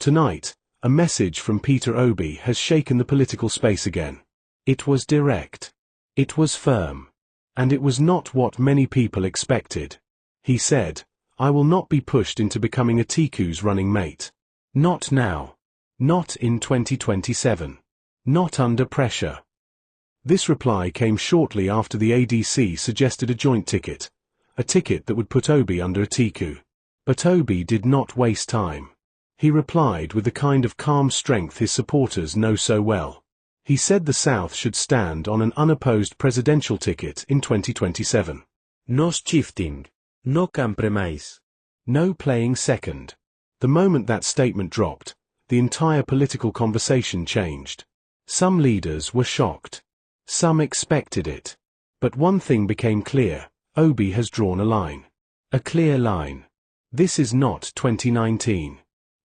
Tonight, a message from Peter Obi has shaken the political space again. It was direct. It was firm. And it was not what many people expected. He said, "I will not be pushed into becoming Atiku'S running mate. Not now. Not in 2027. Not under pressure." This reply came shortly after the ADC suggested a joint ticket, a ticket that would put Obi under Atiku. But Obi did not waste time. He replied with the kind of calm strength his supporters know so well. He said the South should stand on an unopposed presidential ticket in 2027. No shifting. No compromise. No playing second. The moment that statement dropped, the entire political conversation changed. Some leaders were shocked. Some expected it. But one thing became clear: Obi has drawn a line. A clear line. This is not 2019.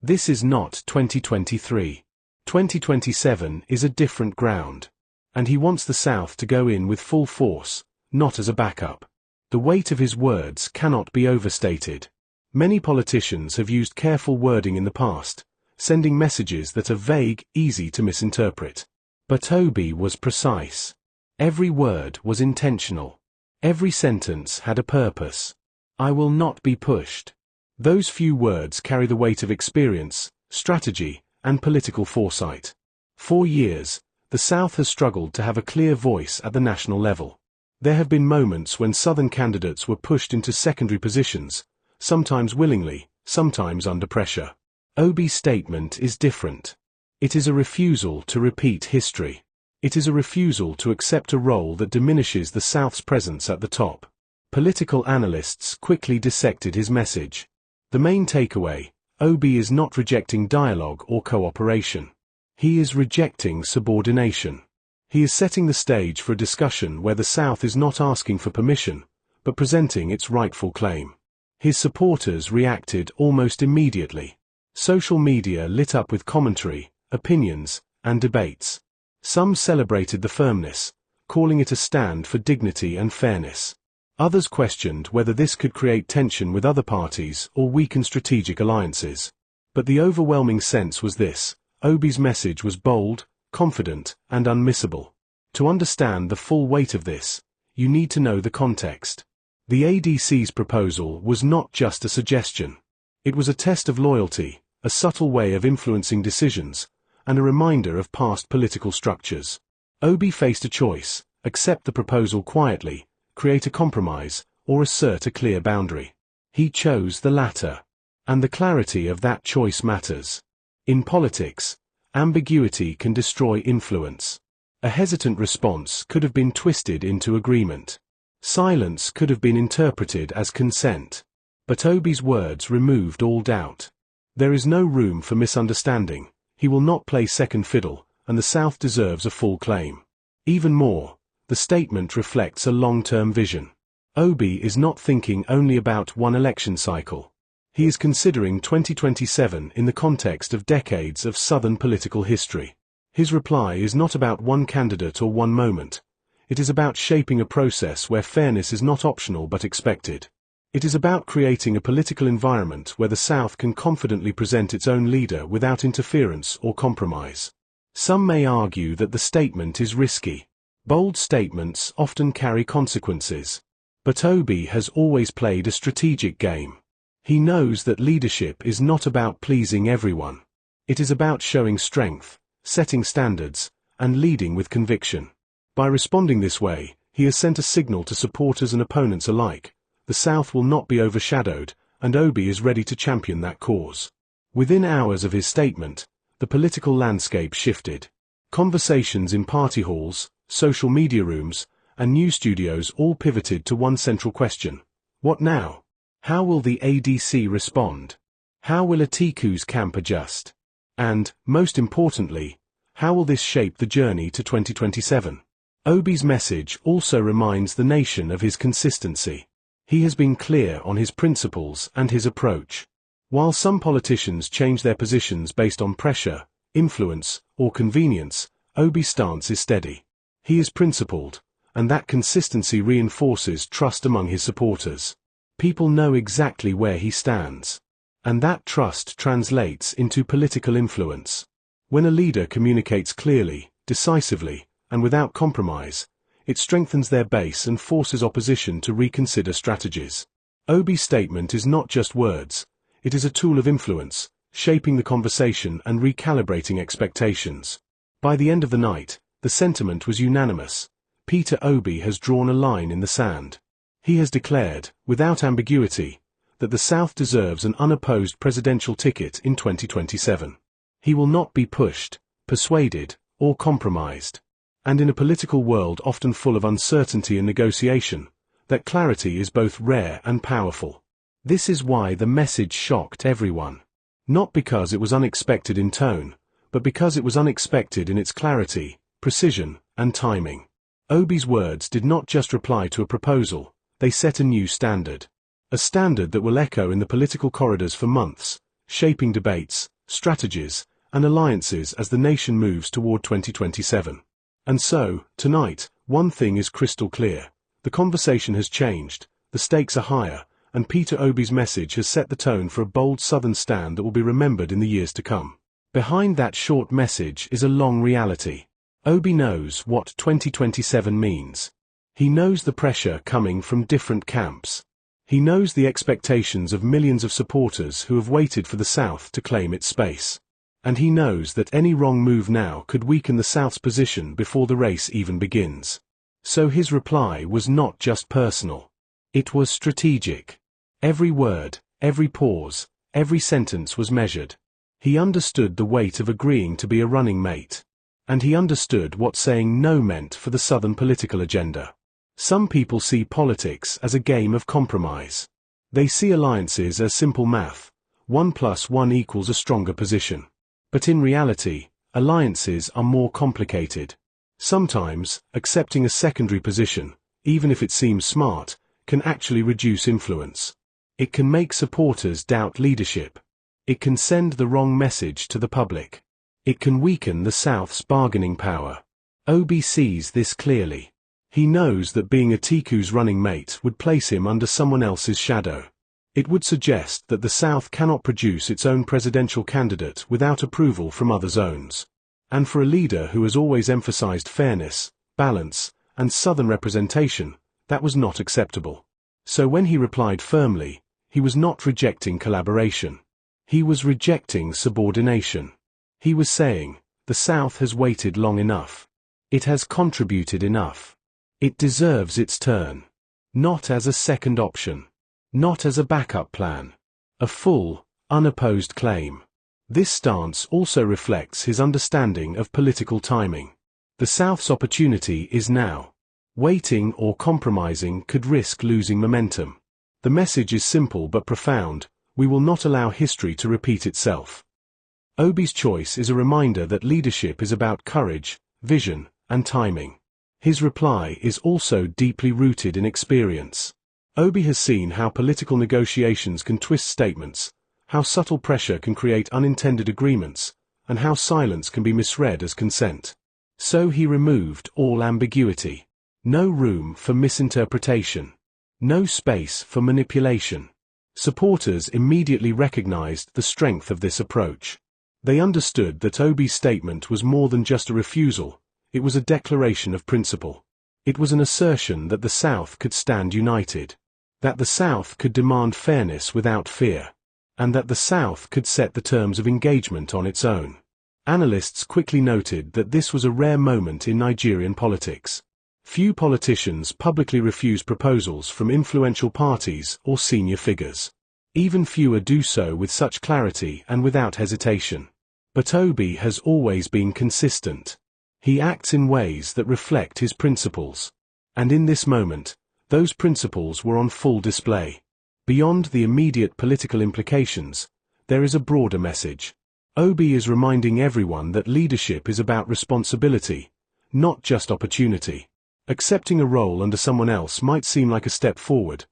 This is not 2023. 2027 is a different ground. And he wants the South to go in with full force, not as a backup. The weight of his words cannot be overstated. Many politicians have used careful wording in the past, sending messages that are vague, easy to misinterpret. But Obi was precise. Every word was intentional. Every sentence had a purpose. "I will not be pushed." Those few words carry the weight of experience, strategy, and political foresight. For years, the South has struggled to have a clear voice at the national level. There have been moments when Southern candidates were pushed into secondary positions, sometimes willingly, sometimes under pressure. Obi's statement is different. It is a refusal to repeat history. It is a refusal to accept a role that diminishes the South's presence at the top. Political analysts quickly dissected his message. The main takeaway: Obi is not rejecting dialogue or cooperation. He is rejecting subordination. He is setting the stage for a discussion where the South is not asking for permission, but presenting its rightful claim. His supporters reacted almost immediately. Social media lit up with commentary, opinions, and debates. Some celebrated the firmness, calling it a stand for dignity and fairness. Others questioned whether this could create tension with other parties or weaken strategic alliances. But the overwhelming sense was this: Obi's message was bold, confident, and unmissable. To understand the full weight of this, you need to know the context. The ADC's proposal was not just a suggestion. It was a test of loyalty, a subtle way of influencing decisions, and a reminder of past political structures. Obi faced a choice: accept the proposal quietly, create a compromise, or assert a clear boundary. He chose the latter. And the clarity of that choice matters. In politics, ambiguity can destroy influence. A hesitant response could have been twisted into agreement. Silence could have been interpreted as consent. But Obi's words removed all doubt. There is no room for misunderstanding. He will not play second fiddle, and the South deserves a full claim. Even more, the statement reflects a long-term vision. Obi is not thinking only about one election cycle. He is considering 2027 in the context of decades of Southern political history. His reply is not about one candidate or one moment. It is about shaping a process where fairness is not optional but expected. It is about creating a political environment where the South can confidently present its own leader without interference or compromise. Some may argue that the statement is risky. Bold statements often carry consequences. But Obi has always played a strategic game. He knows that leadership is not about pleasing everyone. It is about showing strength, setting standards, and leading with conviction. By responding this way, he has sent a signal to supporters and opponents alike. The South will not be overshadowed, and Obi is ready to champion that cause. Within hours of his statement, the political landscape shifted. Conversations in party halls, social media rooms, and news studios all pivoted to one central question: what now? How will the ADC respond? How will Atiku'S camp adjust? And, most importantly, how will this shape the journey to 2027? Obi's message also reminds the nation of his consistency. He has been clear on his principles and his approach. While some politicians change their positions based on pressure, influence, or convenience, Obi's stance is steady. He is principled, and that consistency reinforces trust among his supporters. People know exactly where he stands. And that trust translates into political influence. When a leader communicates clearly, decisively, and without compromise, it strengthens their base and forces opposition to reconsider strategies. Obi's statement is not just words, it is a tool of influence, shaping the conversation and recalibrating expectations. By the end of the night, the sentiment was unanimous. Peter Obi has drawn a line in the sand. He has declared, without ambiguity, that the South deserves an unopposed presidential ticket in 2027. He will not be pushed, persuaded, or compromised. And in a political world often full of uncertainty and negotiation, that clarity is both rare and powerful. This is why the message shocked everyone. Not because it was unexpected in tone, but because it was unexpected in its clarity, precision, and timing. Obi's words did not just reply to a proposal, they set a new standard. A standard that will echo in the political corridors for months, shaping debates, strategies, and alliances as the nation moves toward 2027. And so, tonight, one thing is crystal clear. The conversation has changed, the stakes are higher, and Peter Obi's message has set the tone for a bold Southern stand that will be remembered in the years to come. Behind that short message is a long reality. Obi knows what 2027 means. He knows the pressure coming from different camps. He knows the expectations of millions of supporters who have waited for the South to claim its space. And he knows that any wrong move now could weaken the South's position before the race even begins. So his reply was not just personal. It was strategic. Every word, every pause, every sentence was measured. He understood the weight of agreeing to be a running mate. And he understood what saying no meant for the Southern political agenda. Some people see politics as a game of compromise. They see alliances as simple math. 1 + 1 equals a stronger position. But in reality, alliances are more complicated. Sometimes, accepting a secondary position, even if it seems smart, can actually reduce influence. It can make supporters doubt leadership. It can send the wrong message to the public. It can weaken the South's bargaining power. Obi sees this clearly. He knows that being Atiku'S running mate would place him under someone else's shadow. It would suggest that the South cannot produce its own presidential candidate without approval from other zones. And for a leader who has always emphasized fairness, balance, and Southern representation, that was not acceptable. So when he replied firmly, he was not rejecting collaboration. He was rejecting subordination. He was saying, the South has waited long enough. It has contributed enough. It deserves its turn. Not as a second option. Not as a backup plan. A full, unopposed claim. This stance also reflects his understanding of political timing. The South's opportunity is now. Waiting or compromising could risk losing momentum. The message is simple but profound: we will not allow history to repeat itself. Obi's choice is a reminder that leadership is about courage, vision, and timing. His reply is also deeply rooted in experience. Obi has seen how political negotiations can twist statements, how subtle pressure can create unintended agreements, and how silence can be misread as consent. So he removed all ambiguity. No room for misinterpretation. No space for manipulation. Supporters immediately recognized the strength of this approach. They understood that Obi's statement was more than just a refusal, it was a declaration of principle. It was an assertion that the South could stand united. That the South could demand fairness without fear. And that the South could set the terms of engagement on its own. Analysts quickly noted that this was a rare moment in Nigerian politics. Few politicians publicly refuse proposals from influential parties or senior figures. Even fewer do so with such clarity and without hesitation. But Obi has always been consistent. He acts in ways that reflect his principles. And in this moment, those principles were on full display. Beyond the immediate political implications, there is a broader message. Obi is reminding everyone that leadership is about responsibility, not just opportunity. Accepting a role under someone else might seem like a step forward,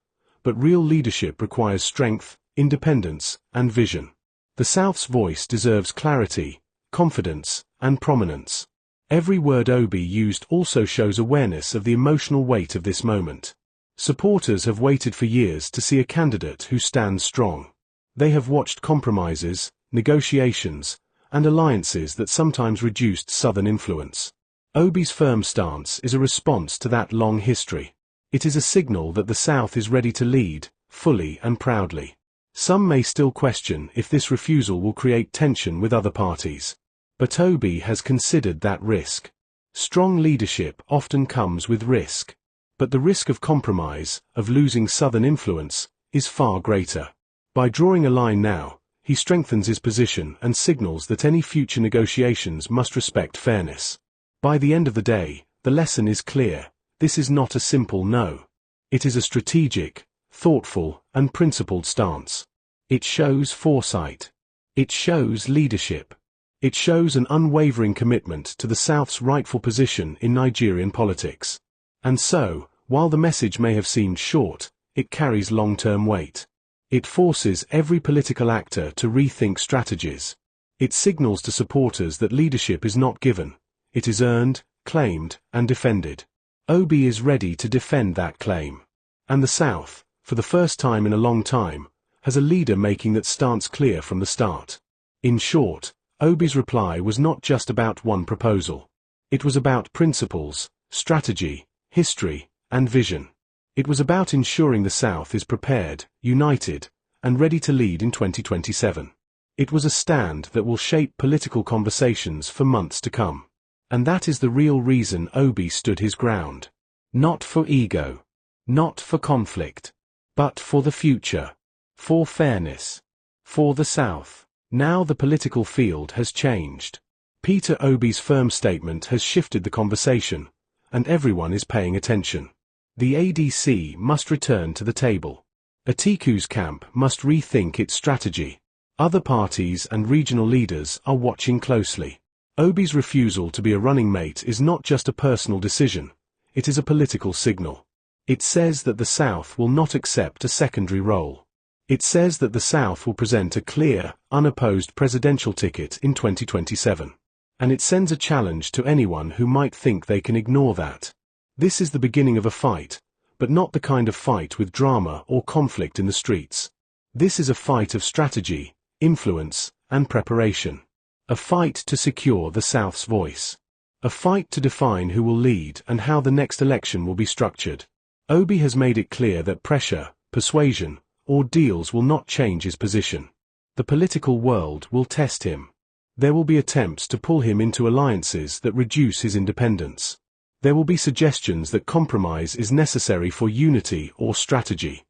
but real leadership requires strength, independence, and vision. The South's voice deserves clarity, confidence, and prominence. Every word Obi used also shows awareness of the emotional weight of this moment. Supporters have waited for years to see a candidate who stands strong. They have watched compromises, negotiations, and alliances that sometimes reduced Southern influence. Obi's firm stance is a response to that long history. It is a signal that the South is ready to lead, fully and proudly. Some may still question if this refusal will create tension with other parties. But Obi has considered that risk. Strong leadership often comes with risk. But the risk of compromise, of losing Southern influence, is far greater. By drawing a line now, he strengthens his position and signals that any future negotiations must respect fairness. By the end of the day, the lesson is clear. This is not a simple no. It is a strategic, thoughtful, and principled stance. It shows foresight. It shows leadership. It shows an unwavering commitment to the South's rightful position in Nigerian politics. And so, while the message may have seemed short, it carries long-term weight. It forces every political actor to rethink strategies. It signals to supporters that leadership is not given. It is earned, claimed, and defended. Obi is ready to defend that claim. And the South, for the first time in a long time, has a leader making that stance clear from the start. In short, Obi's reply was not just about one proposal. It was about principles, strategy, history, and vision. It was about ensuring the South is prepared, united, and ready to lead in 2027. It was a stand that will shape political conversations for months to come. And that is the real reason Obi stood his ground. Not for ego. Not for conflict. But for the future. For fairness. For the South. Now the political field has changed. Peter Obi's firm statement has shifted the conversation, and everyone is paying attention. The ADC must return to the table. Atiku'S camp must rethink its strategy. Other parties and regional leaders are watching closely. Obi's refusal to be a running mate is not just a personal decision, it is a political signal. It says that the South will not accept a secondary role. It says that the South will present a clear, unopposed presidential ticket in 2027. And it sends a challenge to anyone who might think they can ignore that. This is the beginning of a fight, but not the kind of fight with drama or conflict in the streets. This is a fight of strategy, influence, and preparation. A fight to secure the South's voice. A fight to define who will lead and how the next election will be structured. Obi has made it clear that pressure, persuasion, or deals will not change his position. The political world will test him. There will be attempts to pull him into alliances that reduce his independence. There will be suggestions that compromise is necessary for unity or strategy.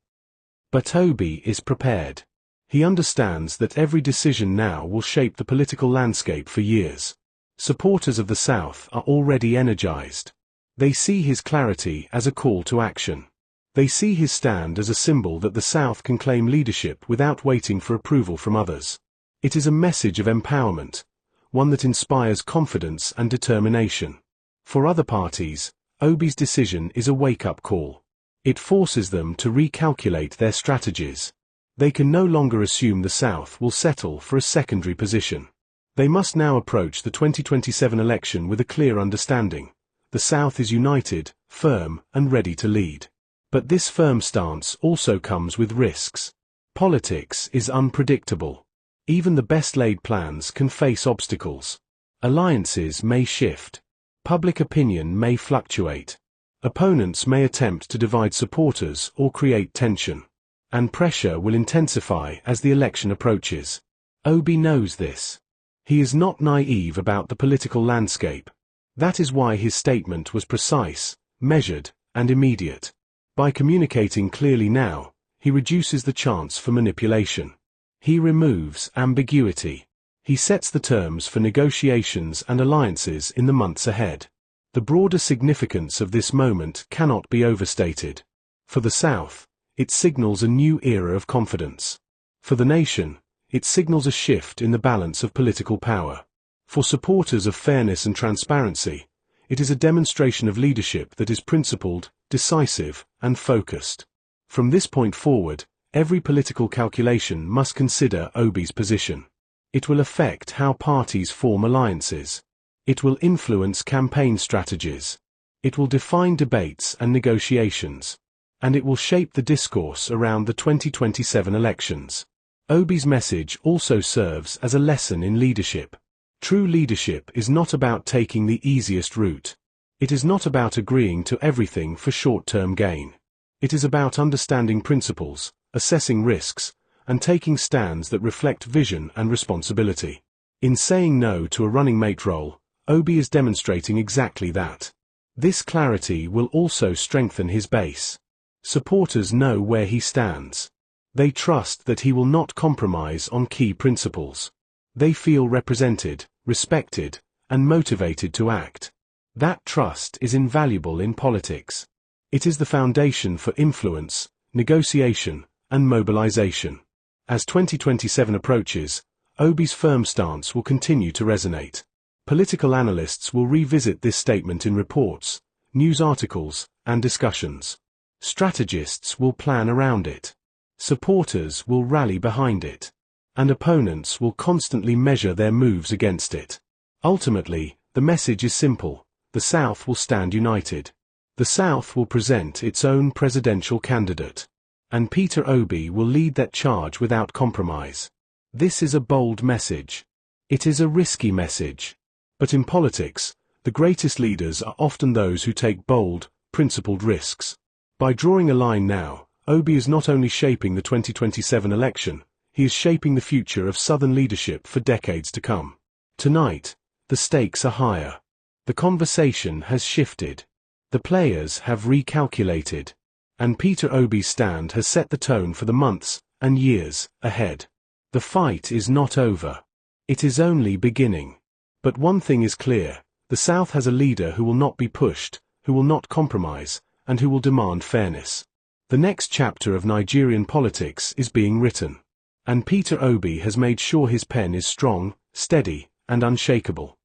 But Obi is prepared. He understands that every decision now will shape the political landscape for years. Supporters of the South are already energized. They see his clarity as a call to action. They see his stand as a symbol that the South can claim leadership without waiting for approval from others. It is a message of empowerment, one that inspires confidence and determination. For other parties, Obi's decision is a wake-up call. It forces them to recalculate their strategies. They can no longer assume the South will settle for a secondary position. They must now approach the 2027 election with a clear understanding. The South is united, firm, and ready to lead. But this firm stance also comes with risks. Politics is unpredictable. Even the best-laid plans can face obstacles. Alliances may shift. Public opinion may fluctuate. Opponents may attempt to divide supporters or create tension. And pressure will intensify as the election approaches. Obi knows this. He is not naive about the political landscape. That is why his statement was precise, measured, and immediate. By communicating clearly now, he reduces the chance for manipulation. He removes ambiguity. He sets the terms for negotiations and alliances in the months ahead. The broader significance of this moment cannot be overstated. For the South, it signals a new era of confidence. For the nation, it signals a shift in the balance of political power. For supporters of fairness and transparency, it is a demonstration of leadership that is principled, decisive, and focused. From this point forward, every political calculation must consider Obi's position. It will affect how parties form alliances. It will influence campaign strategies. It will define debates and negotiations. And it will shape the discourse around the 2027 elections. Obi's message also serves as a lesson in leadership. True leadership is not about taking the easiest route. It is not about agreeing to everything for short-term gain. It is about understanding principles, assessing risks, and taking stands that reflect vision and responsibility. In saying no to a running mate role, Obi is demonstrating exactly that. This clarity will also strengthen his base. Supporters know where he stands. They trust that he will not compromise on key principles. They feel represented, respected, and motivated to act. That trust is invaluable in politics. It is the foundation for influence, negotiation, and mobilization. As 2027 approaches, Obi's firm stance will continue to resonate. Political analysts will revisit this statement in reports, news articles, and discussions. Strategists will plan around it. Supporters will rally behind it. And opponents will constantly measure their moves against it. Ultimately, the message is simple: the South will stand united. The South will present its own presidential candidate. And Peter Obi will lead that charge without compromise. This is a bold message. It is a risky message. But in politics, the greatest leaders are often those who take bold, principled risks. By drawing a line now, Obi is not only shaping the 2027 election, he is shaping the future of Southern leadership for decades to come. Tonight, the stakes are higher. The conversation has shifted. The players have recalculated. And Peter Obi's stand has set the tone for the months and years ahead. The fight is not over. It is only beginning. But one thing is clear: the South has a leader who will not be pushed, who will not compromise, and who will demand fairness. The next chapter of Nigerian politics is being written. And Peter Obi has made sure his pen is strong, steady, and unshakable.